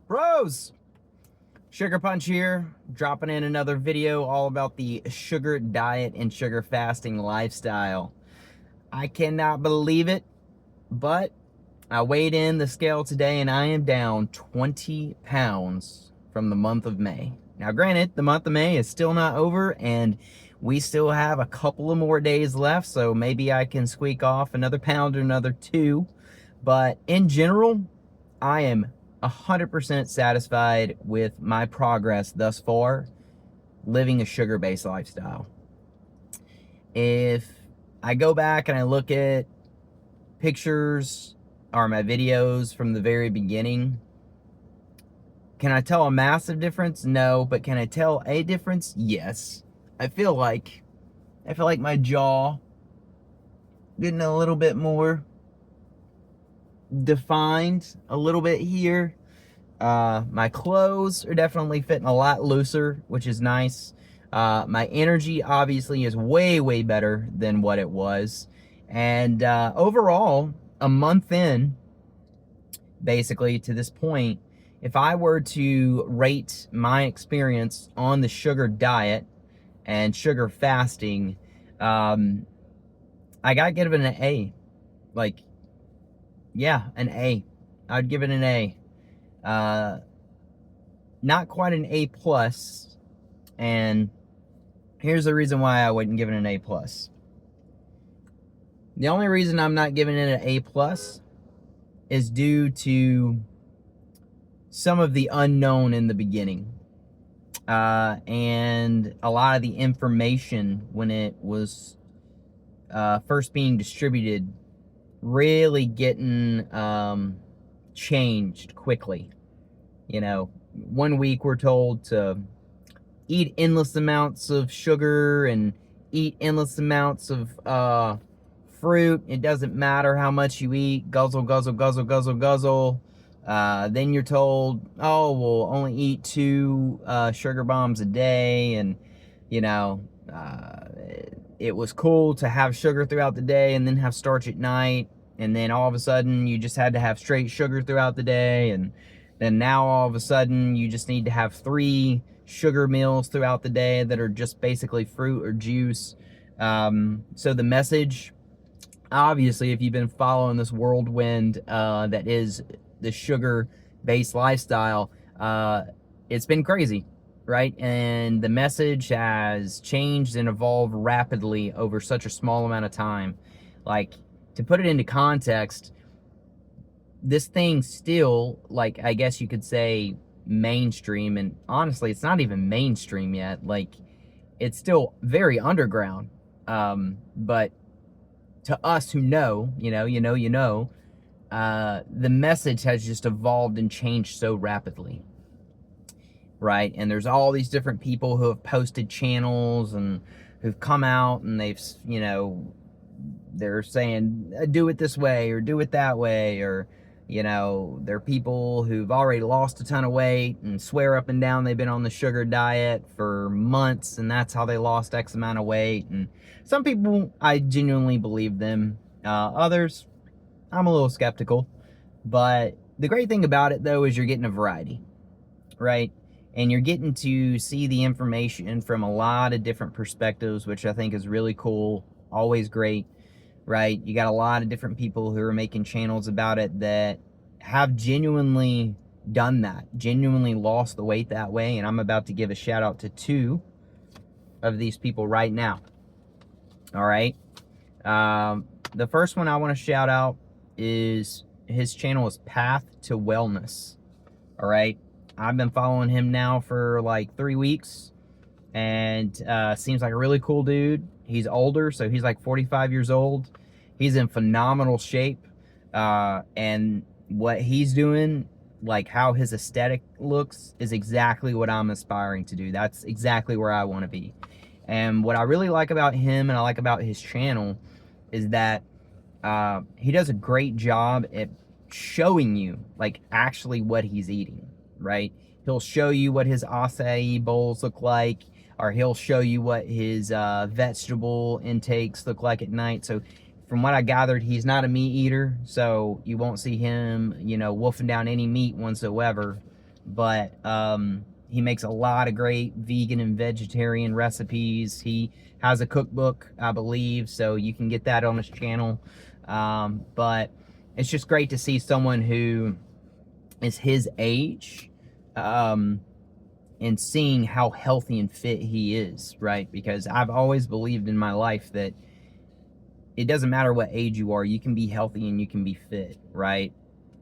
Bros, Sugar Punch here, dropping in another video all about the sugar diet and sugar fasting lifestyle. I cannot believe it, but I weighed in the scale today and I am down 20 pounds from the month of May. Now granted, the month of May is still not over and we still have a couple of more days left, so maybe I can squeak off another pound or another two. But in general, I am 100% satisfied with my progress thus far living a sugar-based lifestyle. If I go back and I look at pictures or my videos from the very beginning, can I tell a massive difference? No, but can I tell a difference? Yes. I feel like my jaw getting a little bit more defined a little bit here. My clothes are definitely fitting a lot looser, which is nice. My energy obviously is way better than what it was. And overall, a month in, basically to this point, if I were to rate my experience on the sugar diet and sugar fasting, I gotta give it an A. Like, yeah, an A. I'd give it an A. Not quite an A plus, and here's the reason why I wouldn't give it an A plus. The only reason I'm not giving it an A plus is due to some of the unknown in the beginning, and a lot of the information when it was first being distributed really getting changed quickly. You know, one week we're told to eat endless amounts of sugar and eat endless amounts of fruit. It doesn't matter how much you eat. Guzzle, guzzle, guzzle, guzzle, guzzle. Then you're told, oh, we'll only eat 2 sugar bombs a day. And, you know, it was cool to have sugar throughout the day and then have starch at night. And then all of a sudden you just had to have straight sugar throughout the day. And then now all of a sudden you just need to have 3 sugar meals throughout the day that are just basically fruit or juice. So the message, obviously, if you've been following this whirlwind that is the sugar-based lifestyle, it's been crazy, right? And the message has changed and evolved rapidly over such a small amount of time. Like, to put it into context, this thing still, like, I guess you could say mainstream, and honestly, it's not even mainstream yet. Like, it's still very underground. But to us who know, the message has just evolved and changed so rapidly, right? And there's all these different people who have posted channels and who've come out and they've, they're saying, do it this way or do it that way, or, there are people who've already lost a ton of weight and swear up and down they've been on the sugar diet for months and that's how they lost X amount of weight. And some people, I genuinely believe them. Others, I'm a little skeptical. But the great thing about it, though, is you're getting a variety, right? And you're getting to see the information from a lot of different perspectives, which I think is really cool, always great. Right? You got a lot of different people who are making channels about it that have genuinely done that, genuinely lost the weight that way. And I'm about to give a shout out to 2 of these people right now. All right. The first one I want to shout out is his channel is Path to Wellness. All right. I've been following him now for like 3 weeks and seems like a really cool dude. He's older, so he's like 45 years old. He's in phenomenal shape. And what he's doing, like how his aesthetic looks, is exactly what I'm aspiring to do. That's exactly where I want to be. And what I really like about him and I like about his channel is that he does a great job at showing you, like, actually what he's eating, right? He'll show you what his acai bowls look like, or he'll show you what his vegetable intakes look like at night. So from what I gathered, he's not a meat eater, so you won't see him, wolfing down any meat whatsoever. but he makes a lot of great vegan and vegetarian recipes. He has a cookbook, I believe, so you can get that on his channel. But it's just great to see someone who is his age, and seeing how healthy and fit he is, right? Because I've always believed in my life that it doesn't matter what age you are, you can be healthy and you can be fit, right?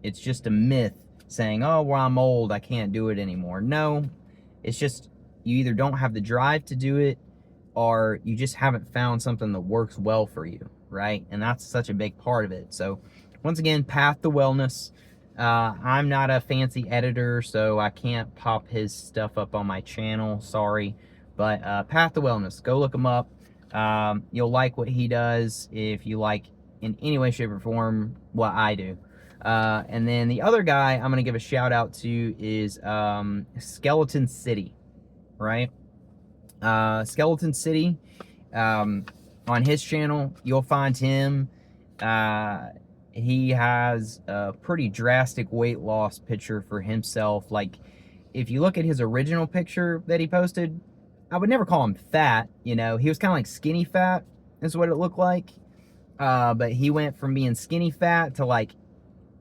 It's just a myth saying, oh, well, I'm old, I can't do it anymore. No, it's just you either don't have the drive to do it or you just haven't found something that works well for you, right? And that's such a big part of it. So once again, Path to Wellness. I'm not a fancy editor, so I can't pop his stuff up on my channel, sorry. But Path to Wellness, go look him up. You'll like what he does if you like in any way, shape, or form what I do. And then the other guy I'm going to give a shout out to is Skeleton City, right? Skeleton City, on his channel, you'll find him. He has a pretty drastic weight loss picture for himself. Like, if you look at his original picture that he posted, I would never call him fat, you know. He was kind of like skinny fat is what it looked like. But he went from being skinny fat to like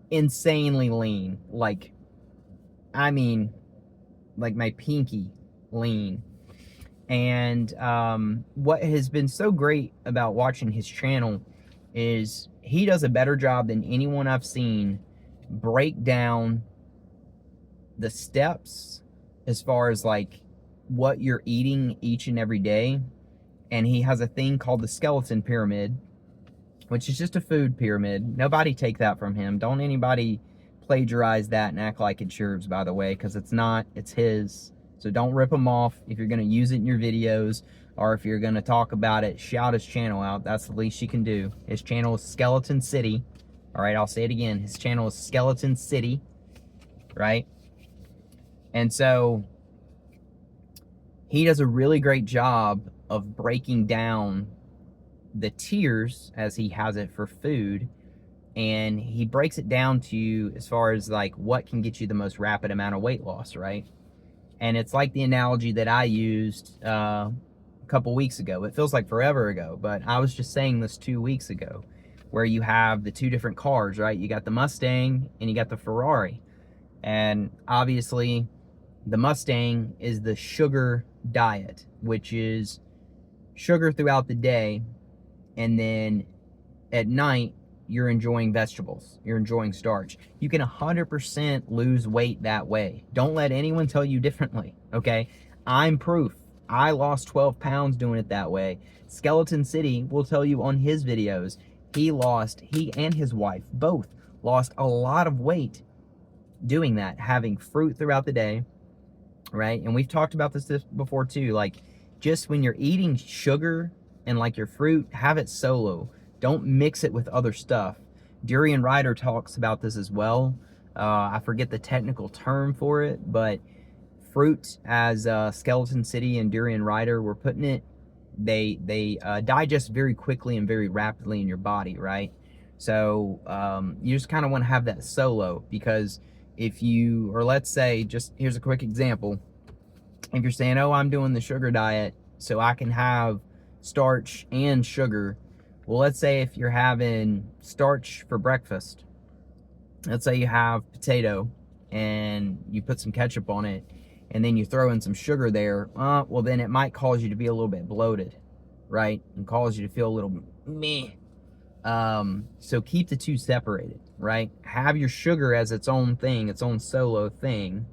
insanely lean. Like, I mean, like my pinky lean. And what has been so great about watching his channel is he does a better job than anyone I've seen break down the steps as far as like what you're eating each and every day. And he has a thing called the skeleton pyramid, which is just a food pyramid. Nobody take that from him. Don't anybody plagiarize that and act like it's yours, by the way, because it's not. It's his. So don't rip him off. If you're going to use it in your videos or if you're going to talk about it, shout his channel out. That's the least you can do. His channel is Skeleton City. All right, I'll say it again. His channel is Skeleton City, right? And so he does a really great job of breaking down the tiers, as he has it, for food. And he breaks it down to you as far as like what can get you the most rapid amount of weight loss, right? And it's like the analogy that I used a couple weeks ago. It feels like forever ago, but I was just saying this 2 weeks ago, where you have the two different cars, right? You got the Mustang and you got the Ferrari. And obviously, the Mustang is the sugar diet, which is sugar throughout the day, and then at night, you're enjoying vegetables, you're enjoying starch. You can 100% lose weight that way. Don't let anyone tell you differently, okay? I'm proof. I lost 12 pounds doing it that way. Skeleton City will tell you on his videos, he and his wife both lost a lot of weight doing that, having fruit throughout the day, right? And we've talked about this before too, like just when you're eating sugar and like your fruit, have it solo. Don't mix it with other stuff. Durian Rider talks about this as well. I forget the technical term for it, but fruit, as Skeleton City and Durian Rider were putting it, they digest very quickly and very rapidly in your body, right? So you just kind of want to have that solo, because if you, or let's say, just here's a quick example. If you're saying, oh, I'm doing the sugar diet so I can have starch and sugar. Well, let's say if you're having starch for breakfast, let's say you have potato and you put some ketchup on it and then you throw in some sugar there, well, then it might cause you to be a little bit bloated, right? And cause you to feel a little meh. So keep the two separated, right? Have your sugar as its own thing, its own solo thing,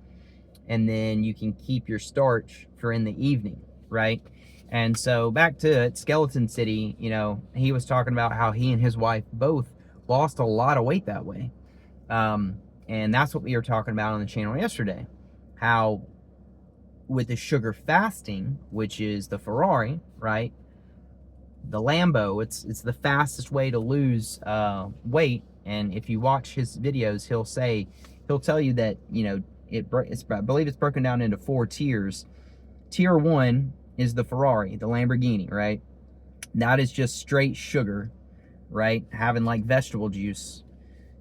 and then you can keep your starch for in the evening, right? And so back to it, Skeleton City, you know, he was talking about how he and his wife both lost a lot of weight that way. And that's what we were talking about on the channel yesterday. How with the sugar fasting, which is the Ferrari, right? The Lambo, it's the fastest way to lose weight. And if you watch his videos, he'll tell you that, you know, I believe it's broken down into 4 tiers. Tier 1 is the Ferrari, the Lamborghini, right? That is just straight sugar, right? Having like vegetable juice.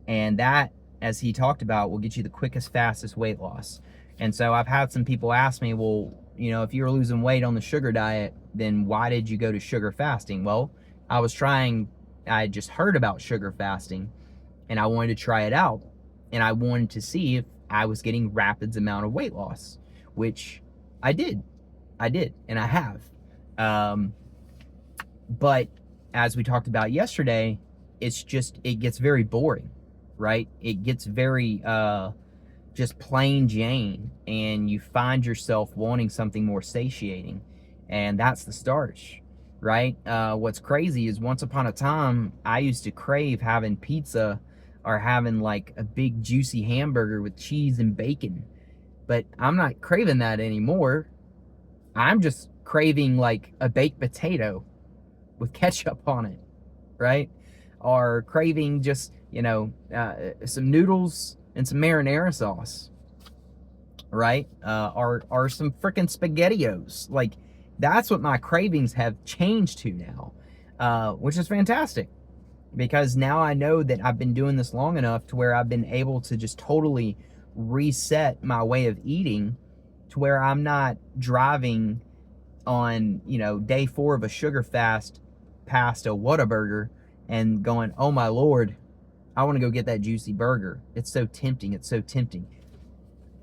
And that, as he talked about, will get you the quickest, fastest weight loss. And so I've had some people ask me, well, you know, if you were losing weight on the sugar diet, then why did you go to sugar fasting? Well, I just heard about sugar fasting and I wanted to try it out. And I wanted to see if I was getting rapid amount of weight loss, which I did. I did, and I have. Um, but as we talked about yesterday, it gets very boring, right? It gets very just plain Jane, and you find yourself wanting something more satiating, and that's the starch, right? What's crazy is once upon a time, I used to crave having pizza or having like a big juicy hamburger with cheese and bacon, but I'm not craving that anymore. I'm just craving like a baked potato with ketchup on it, right? Or craving just, some noodles and some marinara sauce, right? Or some freaking SpaghettiOs. Like, that's what my cravings have changed to now, which is fantastic because now I know that I've been doing this long enough to where I've been able to just totally reset my way of eating to where I'm not driving on, day 4 of a sugar fast past a Whataburger and going, oh my Lord, I want to go get that juicy burger. It's so tempting. It's so tempting.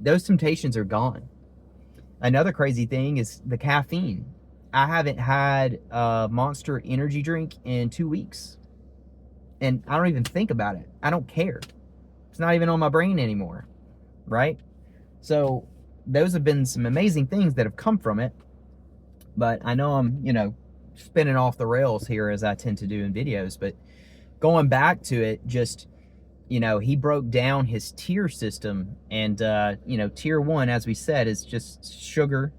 Those temptations are gone. Another crazy thing is the caffeine. I haven't had a Monster energy drink in 2 weeks. And I don't even think about it. I don't care. It's not even on my brain anymore, right? So those have been some amazing things that have come from it. But I know I'm, spinning off the rails here as I tend to do in videos. But going back to it, just, he broke down his tier system. And, tier 1, as we said, is just sugar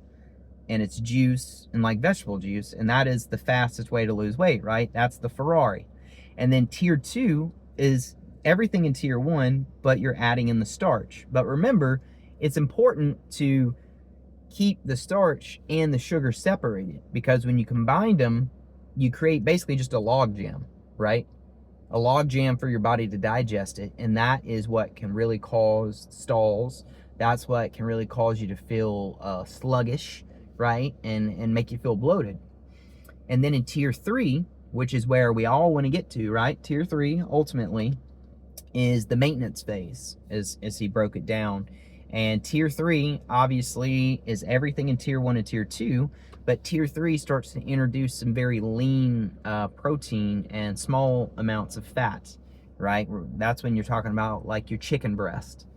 and it's juice and like vegetable juice. And that is the fastest way to lose weight, right? That's the Ferrari. And then tier 2 is everything in tier 1, but you're adding in the starch. But remember, it's important to keep the starch and the sugar separated because when you combine them, you create basically just a log jam, right? A log jam for your body to digest it. And that is what can really cause stalls. That's what can really cause you to feel sluggish, right? And make you feel bloated. And then in tier 3, which is where we all want to get to, right? Tier 3 ultimately is the maintenance phase, as he broke it down. And tier 3 obviously is everything in tier 1 and tier 2, but tier 3 starts to introduce some very lean protein and small amounts of fat, right? That's when you're talking about like your chicken breast,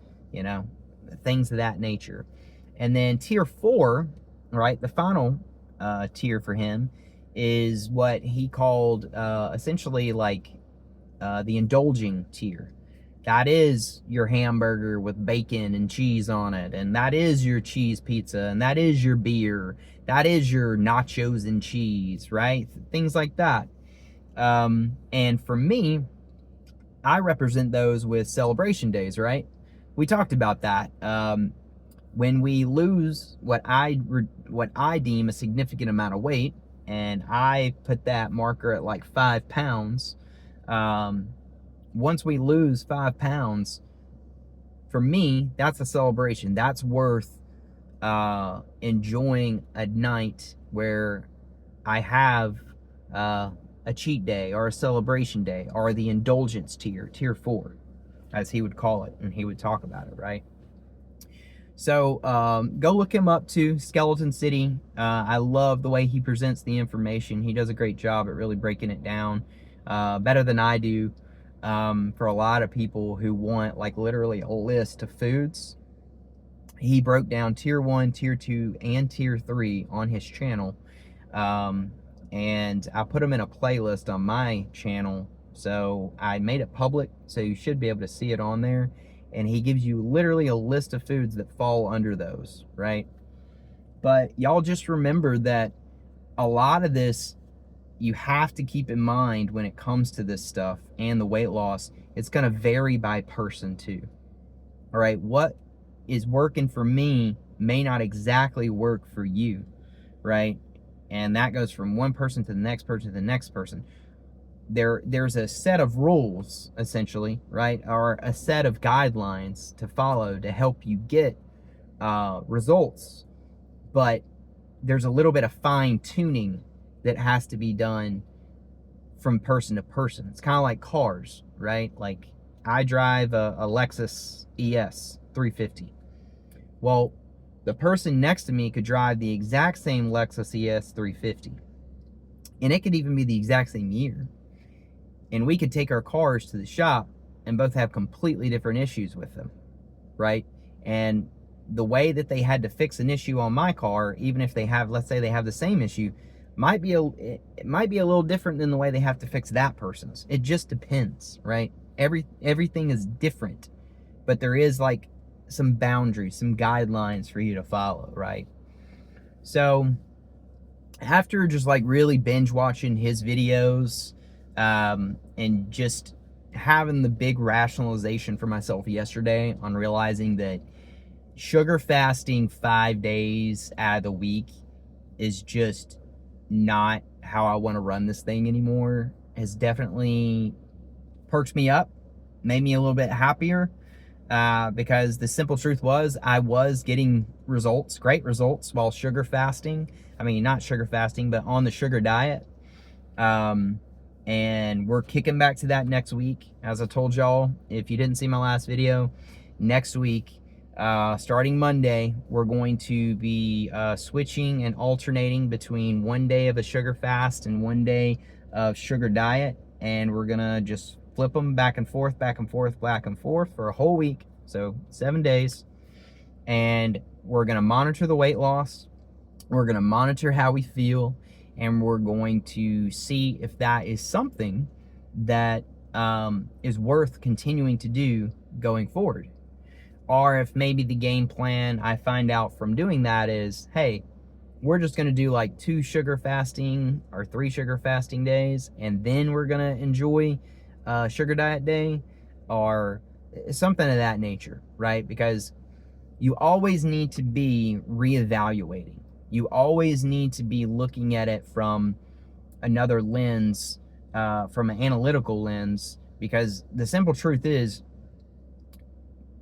things of that nature. And then tier 4, right, the final tier for him is what he called essentially like the indulging tier. That is your hamburger with bacon and cheese on it, and that is your cheese pizza, and that is your beer, that is your nachos and cheese, right? Things like that. And for me, I represent those with celebration days, right? We talked about that. When we lose what I deem a significant amount of weight, and I put that marker at like 5 pounds. Once we lose 5 pounds, for me, that's a celebration. That's worth enjoying a night where I have a cheat day or a celebration day or the indulgence tier 4, as he would call it, and he would talk about it, right? So go look him up too, Skeleton City. I love the way he presents the information. He does a great job at really breaking it down, better than I do. For a lot of people who want like literally a list of foods, he broke down tier 1, tier 2, and tier 3 on his channel. And I put them in a playlist on my channel. So I made it public, so you should be able to see it on there. And he gives you literally a list of foods that fall under those, right? But y'all just remember that a lot of this, you have to keep in mind when it comes to this stuff and the weight loss, it's going to vary by person too. All right, what is working for me may not exactly work for you, right? And that goes from one person to the next person to the next person. There's a set of rules, essentially, right? Or a set of guidelines to follow to help you get results, but there's a little bit of fine tuning that has to be done from person to person. It's kind of like cars, right? Like I drive a Lexus ES 350. Well, the person next to me could drive the exact same Lexus ES 350. And it could even be the exact same year. And we could take our cars to the shop and both have completely different issues with them, right? And the way that they had to fix an issue on my car, even if they have, let's say they have the same issue, it might be a little different than the way they have to fix that person's. It just depends, right? Everything is different, but there is like some boundaries, some guidelines for you to follow, right? So after just like really binge watching his videos, and just having the big rationalization for myself yesterday on realizing that sugar fasting 5 days out of the week is just not how I want to run this thing anymore, has definitely perked me up, made me a little bit happier, because the simple truth was I was getting results, great results, while sugar fasting. I mean, not sugar fasting, but on the sugar diet. And we're kicking back to that next week. As I told y'all, if you didn't see my last video, next week, starting Monday, we're going to be switching and alternating between 1 day of a sugar fast and 1 day of sugar diet. And we're gonna just flip them back and forth, back and forth, back and forth for a whole week. So 7 days. And we're gonna monitor the weight loss. We're gonna monitor how we feel. And we're going to see if that is something that is worth continuing to do going forward. Or if maybe the game plan I find out from doing that is, hey, we're just going to do like 2 sugar fasting or 3 sugar fasting days, and then we're going to enjoy sugar diet day, or something of that nature, right? Because you always need to be reevaluating. You always need to be looking at it from another lens, from an analytical lens, because the simple truth is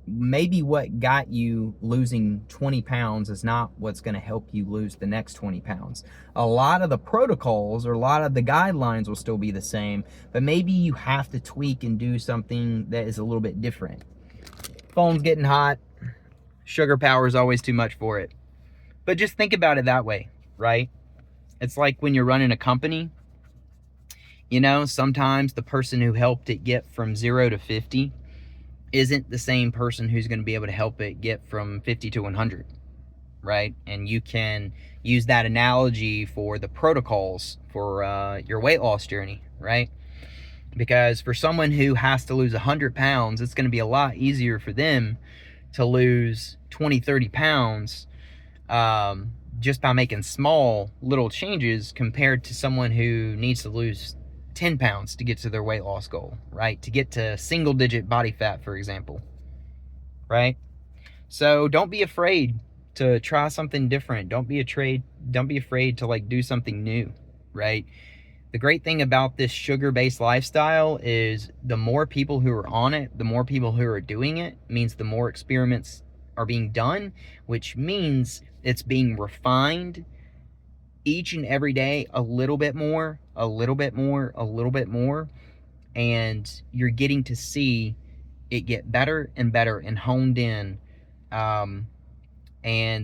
maybe what got you losing 20 pounds is not what's going to help you lose the next 20 pounds. A lot of the protocols or a lot of the guidelines will still be the same, but maybe you have to tweak and do something that is a little bit different. Phone's getting hot. Sugar power is always too much for it. But just think about it that way, right? It's like when you're running a company, you know, sometimes the person who helped it get from 0 to 50 isn't the same person who's going to be able to help it get from 50 to 100, right? And you can use that analogy for the protocols for your weight loss journey, right? Because for someone who has to lose 100 pounds, it's going to be a lot easier for them to lose 20, 30 pounds just by making small little changes compared to someone who needs to lose 10 pounds to get to their weight loss goal, right? To get to single digit body fat, for example, right? So don't be afraid to try something different. Don't be afraid to like do something new, right? The great thing about this sugar-based lifestyle is the more people who are on it, the more people who are doing it, means the more experiments are being done, which means it's being refined each and every day a little bit more, a little bit more, a little bit more, and you're getting to see it get better and better and honed in. And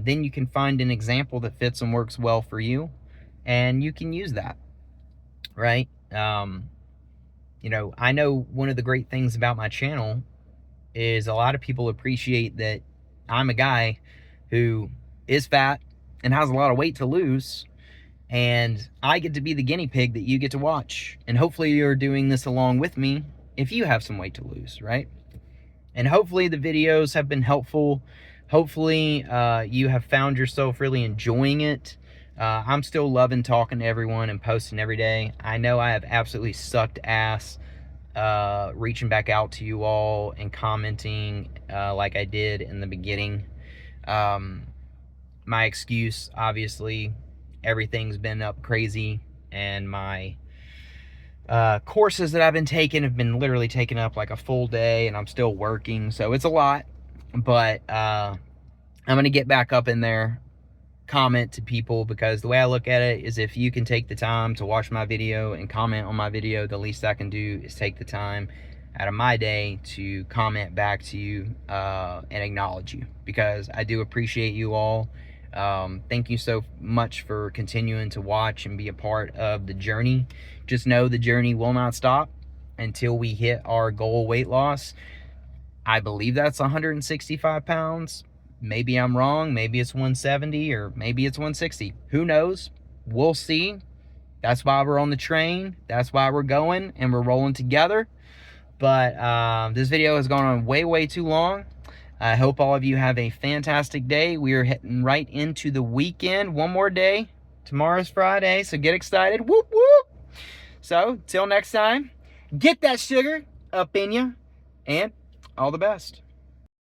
then you can find an example that fits and works well for you, and you can use that, right? You know, I know one of the great things about my channel is a lot of people appreciate that I'm a guy who is fat and has a lot of weight to lose, and I get to be the guinea pig that you get to watch. And hopefully you're doing this along with me if you have some weight to lose, right? And hopefully the videos have been helpful. Hopefully you have found yourself really enjoying it. I'm still loving talking to everyone and posting every day. I know I have absolutely sucked ass reaching back out to you all and commenting like I did in the beginning. My excuse, obviously, everything's been up crazy, and my courses that I've been taking have been literally taking up like a full day, and I'm still working, so it's a lot. But I'm going to get back up in there, comment to people, because the way I look at it is if you can take the time to watch my video and comment on my video, the least I can do is take the time out of my day to comment back to you and acknowledge you, because I do appreciate you all. Thank you so much for continuing to watch and be a part of the journey. Just know the journey will not stop until we hit our goal weight loss. I believe that's 165 pounds. Maybe I'm wrong. Maybe it's 170 or maybe it's 160. Who knows? We'll see. That's why we're on the train. That's why we're going and we're rolling together. But this video has gone on way too long. I hope all of you have a fantastic day. We are heading right into the weekend. One more day. Tomorrow's Friday, so get excited. Whoop, whoop. So, till next time, get that sugar up in you, and all the best.